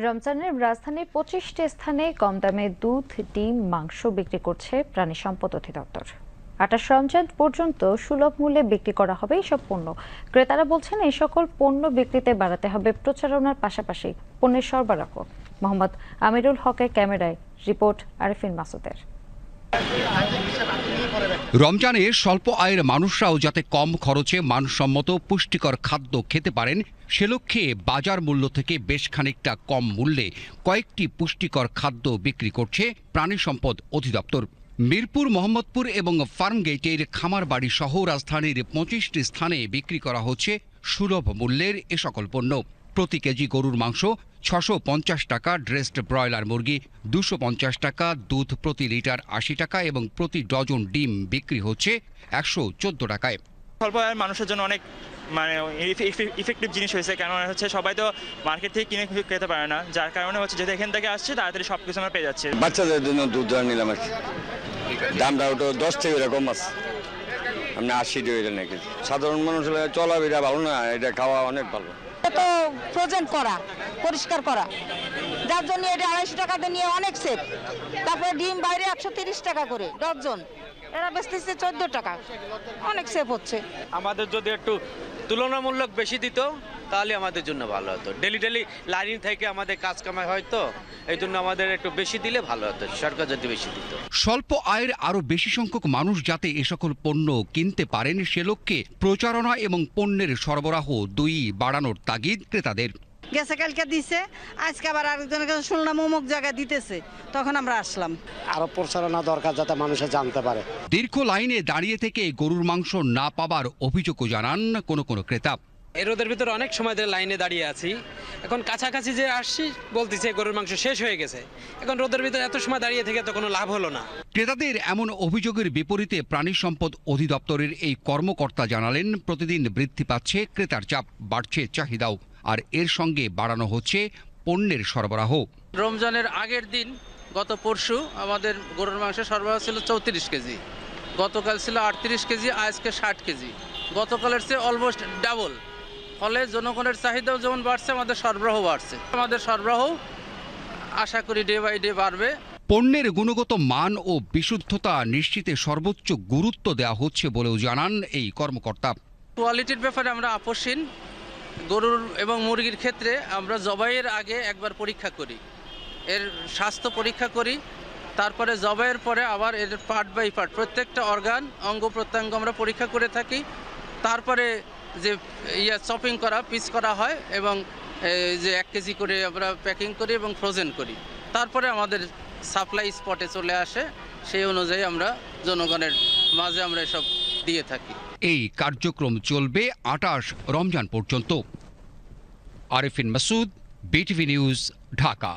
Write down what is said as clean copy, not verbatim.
রমজানের রাজধানীর 25টি স্থানে কম দামে দুধ, ডিম, মাংস বিক্রি করছে প্রাণী সম্পদ অধিদপ্তর। 28 রমজান পর্যন্ত সুলভ মূল্যে বিক্রি করা হবে এসব পণ্য। ক্রেতারা বলছেন এই সকল পণ্য বিক্রিতে বাড়াতে হবে প্রচারণার পাশাপাশি পণ্যের সরবরাহ। মোহাম্মদ আমিরুল হকের ক্যামেরায় রিপোর্ট আরিফিন মাসুদের। রমজানে স্বল্প আয়ের মানুষরাও যাতে কম খরচে মানসম্মত পুষ্টিকর খাদ্য খেতে পারেন সে লক্ষ্যে বাজার মূল্য থেকে বেশ খানিকটা কম মূল্যে কয়েকটি পুষ্টিকর খাদ্য বিক্রি করছে প্রাণী সম্পদ অধিদপ্তর। মিরপুর, মোহাম্মদপুর এবং ফার্মগেটের খামারবাড়ি সহ রাজধানীর 25টি স্থানে বিক্রি করা হচ্ছে সুলভ মূল্যের এ সকল পণ্য। প্রতি কেজি গরুর মাংস 650 টাকা, ড্রেসড ব্রয়লার মুরগি 250 টাকা, দুধ প্রতি লিটার 80 টাকা এবং প্রতি ডজন ডিম বিক্রি হচ্ছে 114 টাকায়। স্বল্প আয়ের মানুষের জন্য অনেক ইফেক্টিভ জিনিস হয়েছে, কেন হচ্ছে সবাই তো মার্কেট থেকে কিনে খেতে পারে না, যার কারণে হচ্ছে যেহেতু এখান থেকে আসছে তাড়াতাড়ি সবকিছু আমরা পেয়ে যাচ্ছে। বাচ্চাদের জন্য দুধ নিলাম আর কি, দামটা ওটা 10 থেকে এরকম আছে, আপনি 80 টাকা নাকি। সাধারণ মানুষ চলাফেরা ভালো না, এটা খাওয়া অনেক ভালো। তো ফ্রোজেন করা, পরিষ্কার করা, যার জন্য এটা 250 টাকাতে নিয়ে অনেক সেফ। তারপরে ডিম বাইরে 130 টাকা করে ডজন, এরা বেচতেছে 14 টাকা, অনেক সেফ হচ্ছে। আমাদের যদি একটু তুলনামূলক বেশি দিত তাহলে আমাদের জন্য ভালো হতো। ডেলি লাইন থেকে আমাদের কাজ কামাই হয়, তো এই জন্য আমাদের একটু বেশি দিলে ভালো হতো, সরকার যদি বেশি দিত। স্বল্প আয়ের আরও বেশি সংখ্যক মানুষ যাতে এ সকল পণ্য কিনতে পারেন সে লক্ষ্যে প্রচারণা এবং পণ্যের সরবরাহ দুই বাড়ানোর তাগিদ ক্রেতাদের। গেছে কালকে দিছে, আজকে আবার আরেকজনের কাছে শুনলাম অমুক জায়গায় দিতেছে, তখন আমরা আসলাম। আরো প্রচারণা দরকার যাতে মানুষে জানতে পারে। দীর্ঘ লাইনে দাঁড়িয়ে থেকে গরুর মাংস না পাবার অভিযোগও জানান কোনো ক্রেতা। এই রোদের ভিতরে অনেক সময় ধরে লাইনে দাঁড়িয়ে আছি, এখন কাছাকাছি যে আসছি বলতেছে গরুর মাংস শেষ হয়ে গেছে। এখন রোদের ভিতরে এত সময় দাঁড়িয়ে থেকে তো কোনো লাভ হলো না। ক্রেতাদের এমন অভিযোগের বিপরীতে প্রাণী সম্পদ অধিদপ্তরের এই কর্মকর্তা জানালেন, প্রতিদিন বৃদ্ধি পাচ্ছে ক্রেতার চাপ, বাড়ছে চাহিদাও, আর এর সঙ্গে বাড়ানো হচ্ছে পণ্যের সরবরাহ। রমজানের আগের দিন গত পরশু আমাদের গরুর মাংস সরবরাহ ছিল 34 কেজি, গতকাল ছিল 38 কেজি, আজকে 60 কেজি, গতকালের চেয়ে অলমোস্ট ডাবল। ফলে জনগণের চাহিদাও যেমন বাড়ছে, আমাদের সরবরাহ বাড়ছে। আমাদের সরবরাহ আশা করি ডে বাই ডে বাড়বে। পণ্যের গুণগত মান ও বিশুদ্ধতা নিশ্চিতে সর্বোচ্চ গুরুত্ব দেওয়া হচ্ছে বলেও জানান এই কর্মকর্তা। কোয়ালিটির ব্যাপারে আমরা আপোষহীন। গরুর এবং মুরগির ক্ষেত্রে আমরা জবাইয়ের আগে একবার পরীক্ষা করি, এর স্বাস্থ্য পরীক্ষা করি, তারপরে জবাইয়ের পরে আবার এর পার্ট বাই পার্ট প্রত্যেকটা অঙ্গ প্রত্যঙ্গ আমরা পরীক্ষা করে থাকি। তারপরে যে চপিং করা, পিস করা হয় এবং যে 1 কেজি করে আমরা প্যাকিং করি এবং ফ্রোজেন করি, তারপরে আমাদের সাপ্লাই স্পটে চলে আসে। সেই অনুযায়ী আমরা জনগণের মাঝে আমরা এসব দিয়ে থাকি। এই কার্যক্রম চলবে 28 রমজান পর্যন্ত। Arifin Masud, BTV news, Dhaka.